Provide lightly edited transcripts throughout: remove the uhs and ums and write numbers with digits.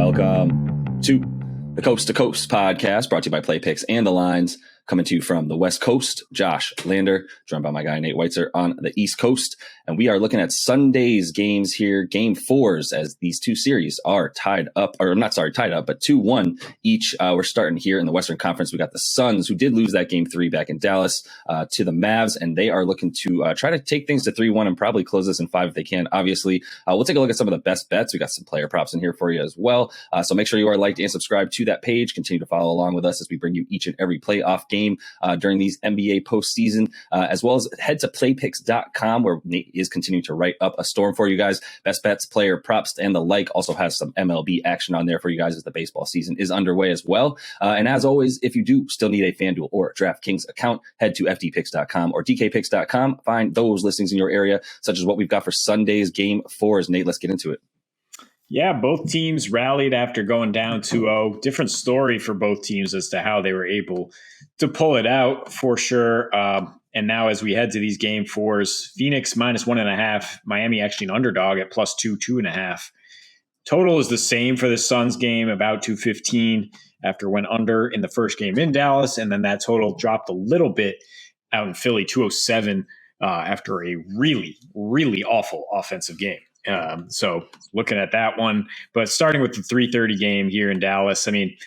Welcome to the Coast to Coast podcast, brought to you by Play Picks and the Lines. Coming to you from the West Coast, Josh Lander, joined by my guy Nate Weitzer on the East Coast. And we are looking at Sunday's games here, game fours, as these two series are tied up, but 2-1 each. We're starting here in the Western Conference. We got the Suns, who did lose that game 3 back in Dallas, to the Mavs, and they are looking to try to take things to 3-1 and probably close this in 5 if they can. Obviously, we'll take a look at some of the best bets. We got some player props in here for you as well. So make sure you are liked and subscribed to that page. Continue to follow along with us as we bring you each and every playoff game during these NBA postseason, as well as head to playpicks.com, where Nate is continuing to write up a storm for you guys. Best bets, player props, and the like. Also has some MLB action on there for you guys as the baseball season is underway as well. And as always, if you do still need a FanDuel or DraftKings account, head to ftpicks.com or dkpicks.com. Find those listings in your area, such as what we've got for Sunday's game fours. Nate, let's get into it. Yeah, both teams rallied after going down 2-0. Different story for both teams as to how they were able to pull it out for sure. And now as we head to these game fours, Phoenix -1.5, Miami actually an underdog at +2, 2.5. Total is the same for the Suns game, about 215 after went under in the first game in Dallas. And then that total dropped a little bit out in Philly, 207 after a really, really awful offensive game. So looking at that one, but starting with the 3:30 game here in Dallas, I mean,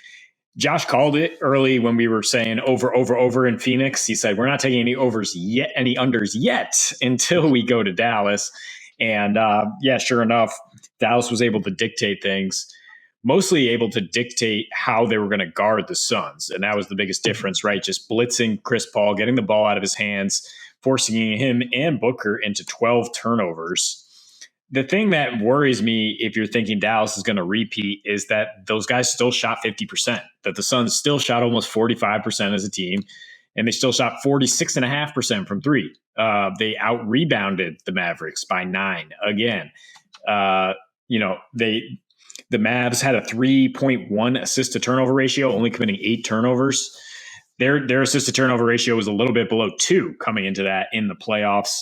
Josh called it early when we were saying over in Phoenix. He said, we're not taking any overs yet, any unders yet until we go to Dallas. And sure enough, Dallas was able to dictate things, mostly able to dictate how they were going to guard the Suns. And that was the biggest difference, right? Just blitzing Chris Paul, getting the ball out of his hands, forcing him and Booker into 12 turnovers. The thing that worries me, if you're thinking Dallas is going to repeat, is that those guys still shot 50%, that the Suns still shot almost 45% as a team, and they still shot 46.5% from three. They out-rebounded the Mavericks by 9 again. The Mavs had a 3.1 assist-to-turnover ratio, only committing 8 turnovers. Their assist-to-turnover ratio was a little bit below 2 coming into that in the playoffs.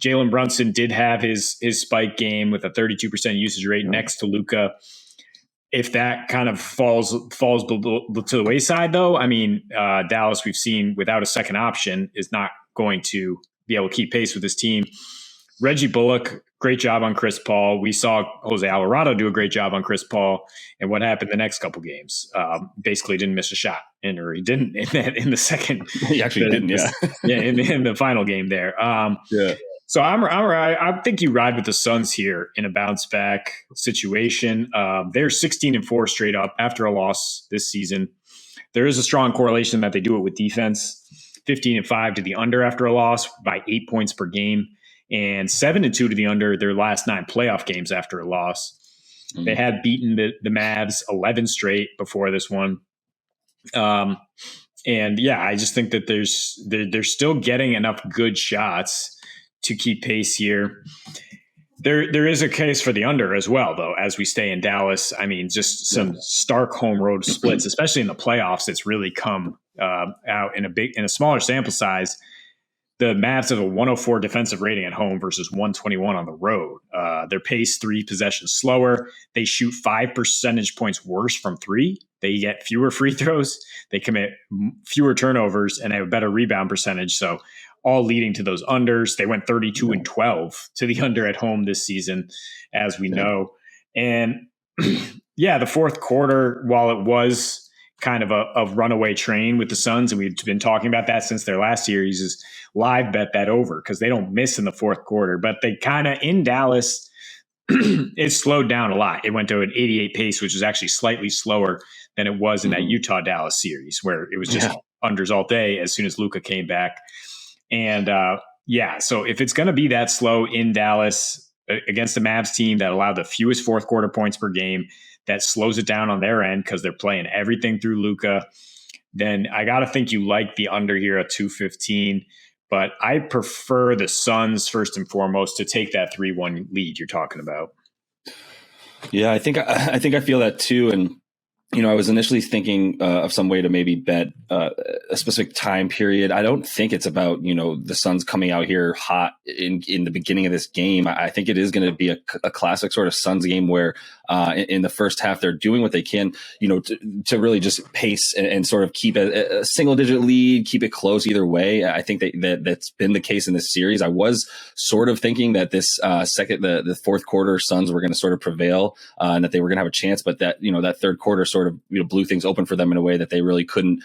Jalen Brunson did have his spike game with a 32% usage rate next to Luka. If that kind of falls to the wayside, though, I mean, Dallas, we've seen without a second option, is not going to be able to keep pace with this team. Reggie Bullock, great job on Chris Paul. We saw Jose Alvarado do a great job on Chris Paul. And what happened the next couple games? Basically didn't miss a shot. Or he didn't in the second. He actually didn't, yeah. in the final game there. So I think you ride with the Suns here in a bounce back situation. They're 16-4 straight up after a loss this season. There is a strong correlation that they do it with defense. 15-5 to the under after a loss by 8 points per game, and 7-2 to the under their last 9 playoff games after a loss. Mm-hmm. They had beaten the Mavs 11 straight before this one. I just think that they're still getting enough good shots to keep pace here. There is a case for the under as well, though, as we stay in Dallas. I mean, just some stark home road splits, especially in the playoffs. It's really come out in a smaller sample size. The Mavs have a 104 defensive rating at home versus 121 on the road. Their pace 3 possessions slower. They shoot 5 percentage points worse from 3. They get fewer free throws. They commit fewer turnovers and have a better rebound percentage. So all leading to those unders. They went 32-12 to the under at home this season, as we know. And the fourth quarter, while it was kind of a runaway train with the Suns, and we've been talking about that since their last series, is live bet that over because they don't miss in the fourth quarter. But they kind of, in Dallas, it slowed down a lot. It went to an 88 pace, which is actually slightly slower than it was in that Utah-Dallas series, where it was just unders all day as soon as Luka came back. And so if it's going to be that slow in Dallas against the Mavs team that allowed the fewest fourth quarter points per game, that slows it down on their end because they're playing everything through Luka, then I got to think you like the under here at 215. But I prefer the Suns first and foremost to take that 3-1 lead you're talking about. Yeah, I think I feel that too. And I was initially thinking of some way to maybe bet a specific time period. I don't think it's about, the Suns coming out here hot in the beginning of this game. I think it is going to be a classic sort of Suns game where in the first half they're doing what they can, to really just pace and sort of keep a single digit lead, keep it close either way. I think that's been the case in this series. I was sort of thinking that this the fourth quarter Suns were going to sort of prevail and that they were going to have a chance, but that third quarter sort of blew things open for them in a way that they really couldn't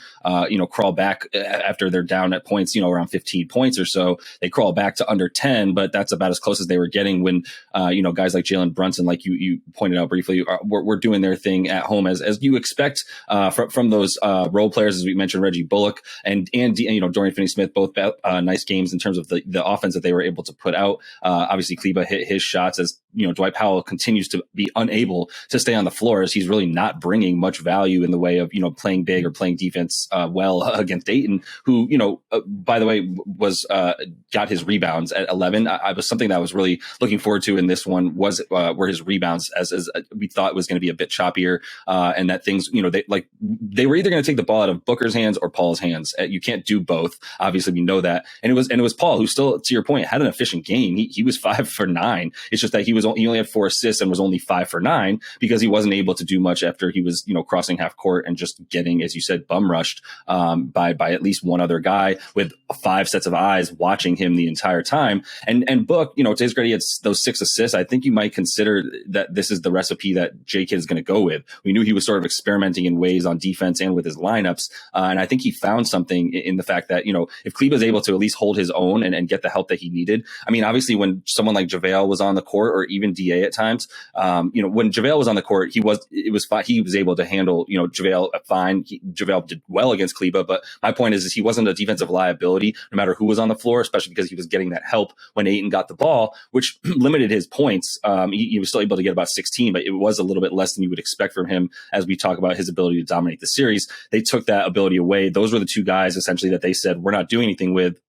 crawl back after they're down at points, around 15 points or so. They crawl back to under 10, but that's about as close as they were getting when guys like Jalen Brunson, like you pointed out briefly, were doing their thing at home as you expect from those role players, as we mentioned, Reggie Bullock and Dorian Finney-Smith, both nice games in terms of the offense that they were able to put out. Obviously Kleber hit his shots as Dwight Powell continues to be unable to stay on the floor as he's really not bringing much value in the way of, playing big or playing defense well against Ayton, who, by the way, was got his rebounds at 11. I was something that I was really looking forward to in this one were his rebounds, as we thought was going to be a bit choppier, and that things, they were either going to take the ball out of Booker's hands or Paul's hands. You can't do both. Obviously, we know that, and it was Paul who still, to your point, had an efficient game. He was 5 for 9. It's just that he only had 4 assists and was only 5 for 9 because he wasn't able to do much after he was crossing half court and just getting, as you said, bum rushed by at least one other guy with 5 sets of eyes watching him the entire time. And Book, to his credit, he had those 6 assists. I think you might consider that this is the recipe that J-Kidd is going to go with. We knew he was sort of experimenting in ways on defense and with his lineups, and I think he found something in the fact that if Kleber is able to at least hold his own and get the help that he needed. I mean, obviously, when someone like JaVale was on the court, or even DA at times, when JaVale was on the court, he was able to handle JaVale fine. JaVale did well against Kleber, but my point is he wasn't a defensive liability no matter who was on the floor, especially because he was getting that help when Ayton got the ball, which limited his points. He was still able to get about 16, but it was a little bit less than you would expect from him as we talk about his ability to dominate the series. They took that ability away. Those were the two guys essentially that they said we're not doing anything with.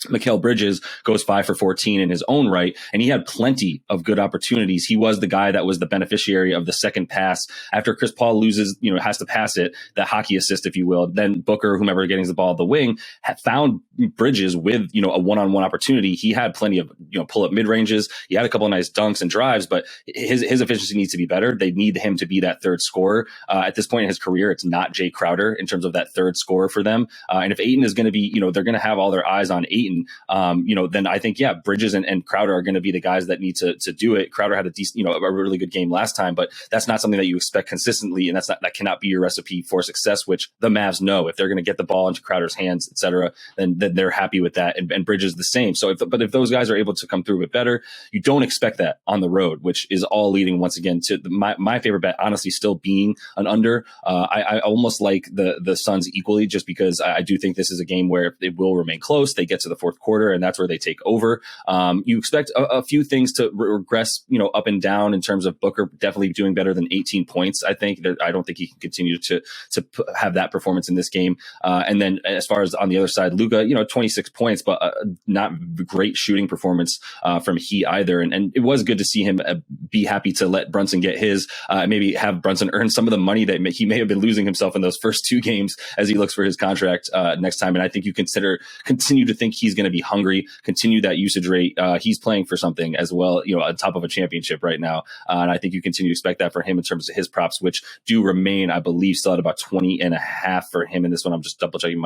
Mikal Bridges goes 5 for 14 in his own right, and he had plenty of good opportunities. He was the guy that was the beneficiary of the second pass after Chris Paul loses, has to pass it, the hockey assist, if you will. Then Booker, whomever getting the ball at the wing, had found Bridges with, a one-on-one opportunity. He had plenty of, pull-up mid-ranges. He had a couple of nice dunks and drives, but his efficiency needs to be better. They need him to be that third scorer. At this point in his career, it's not Jay Crowder in terms of that third scorer for them. And if Ayton is going to be, they're going to have all their eyes on Ayton, then I think, Bridges and Crowder are going to be the guys that need to do it. Crowder had a decent, a really good game last time, but that's not something that you expect consistently. And that cannot be your recipe for success, which the Mavs know. If they're going to get the ball into Crowder's hands, et cetera, then they're happy with that. And Bridges the same. So if those guys are able to come through a bit better, you don't expect that on the road, which is all leading once again to my favorite bet, honestly, still being an under. I almost like the Suns equally, just because I do think this is a game where it will remain close. They get to the fourth quarter, and that's where they take over. You expect a few things to regress, up and down in terms of Booker definitely doing better than 18 points. I don't think he can continue to have that performance in this game. And then as far as on the other side, Luka, 26 points, but not great shooting performance from he either. And it was good to see him be happy to let Brunson get his, maybe have Brunson earn some of the money that he may have been losing himself in those first 2 games as he looks for his contract next time. And I think you continue to think he's going to be hungry, continue that usage rate. He's playing for something as well, on top of a championship right now. And I think you continue to expect that for him in terms of his props, which do remain, I believe, still at about 20.5 for him in this one. I'm just double checking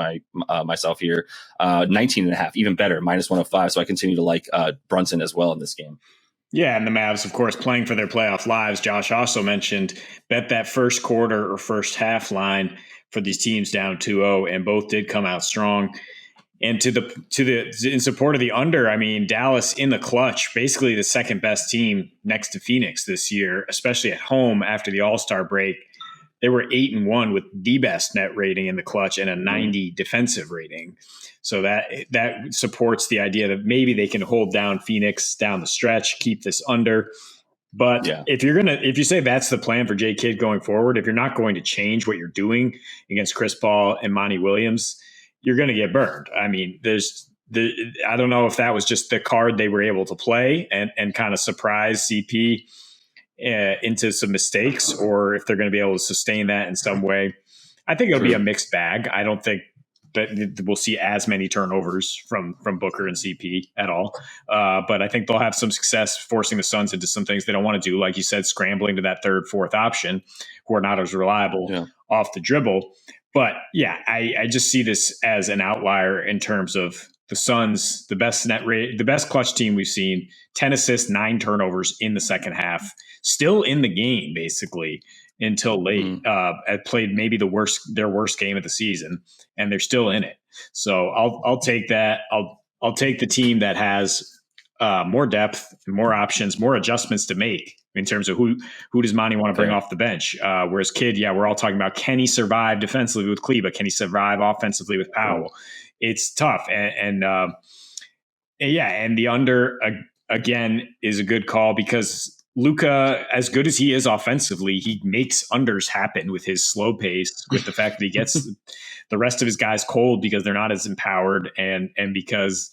myself here. 19.5, even better, -105. So I continue to like Brunson as well in this game. Yeah, and the Mavs, of course, playing for their playoff lives. Josh also mentioned bet that first quarter or first half line for these teams down 2-0, and both did come out strong. And in support of the under, I mean, Dallas in the clutch, basically the second best team next to Phoenix this year, especially at home after the All-Star break. They were 8-1 with the best net rating in the clutch and a 90 defensive rating. So that supports the idea that maybe they can hold down Phoenix down the stretch, keep this under. But if you say that's the plan for J-Kidd going forward, if you're not going to change what you're doing against Chris Paul and Monty Williams, you're going to get burned. I mean, I don't know if that was just the card they were able to play and kind of surprise CP into some mistakes, or if they're going to be able to sustain that in some way. I think it'll be a mixed bag. I don't think that we'll see as many turnovers from Booker and CP at all. But I think they'll have some success forcing the Suns into some things they don't want to do. Like you said, scrambling to that third, fourth option who are not as reliable off the dribble. But yeah, I just see this as an outlier in terms of the Suns, the best net rate, the best clutch team we've seen, 10 assists, 9 turnovers in the second half, still in the game, basically, until late. Played maybe their worst game of the season, and they're still in it. So I'll take that. I'll take the team that has more depth, more options, more adjustments to make in terms of who does Monty want to bring off the bench. Whereas Kidd, we're all talking about, can he survive defensively with Kleba? Can he survive offensively with Powell? It's tough. And the under again is a good call because Luka, as good as he is offensively, he makes unders happen with his slow pace, with the fact that he gets the rest of his guys cold because they're not as empowered, and because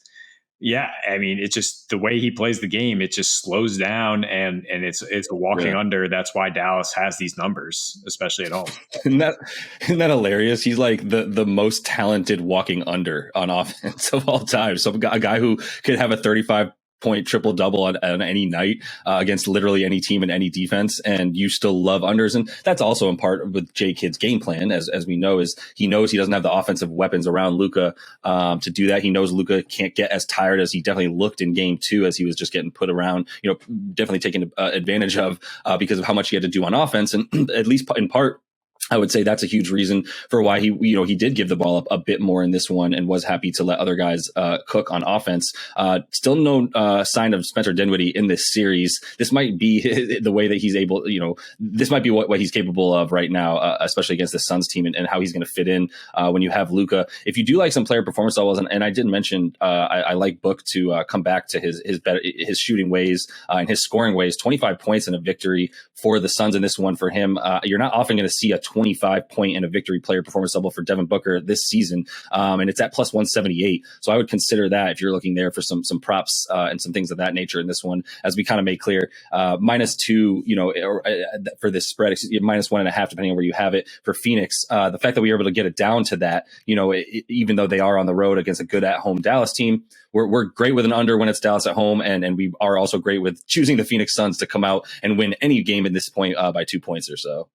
it's just the way he plays the game. It just slows down, and it's a walking under. That's why Dallas has these numbers, especially at home. Isn't that hilarious? He's like the most talented walking under on offense of all time. So a guy who could have a 35-point triple-double on any night against literally any team in any defense, and you still love unders. And that's also in part with J. Kidd's game plan, as we know, is he knows he doesn't have the offensive weapons around Luka to do that. He knows Luka can't get as tired as he definitely looked in game 2, as he was just getting put around, definitely taken advantage of because of how much he had to do on offense. And at least in part, I would say that's a huge reason for why he did give the ball up a bit more in this one and was happy to let other guys cook on offense. Still no sign of Spencer Dinwiddie in this series. This might be the way that he's able, this might be what he's capable of right now, especially against the Suns team, and how he's going to fit in when you have Luka. If you do like some player performance levels, and I did mention, I like Book to come back to his shooting ways and his scoring ways. 25 points in a victory for the Suns in this one for him. You're not often going to see a 25-point in a victory player performance level for Devin Booker this season. And it's at plus 178. So I would consider that if you're looking there for some props and some things of that nature in this one, as we kind of made clear. -2, for this spread, -1.5, depending on where you have it for Phoenix. The fact that we were able to get it down to that, even though they are on the road against a good at-home Dallas team, we're great with an under when it's Dallas at home, and we are also great with choosing the Phoenix Suns to come out and win any game at this point by 2 points or so.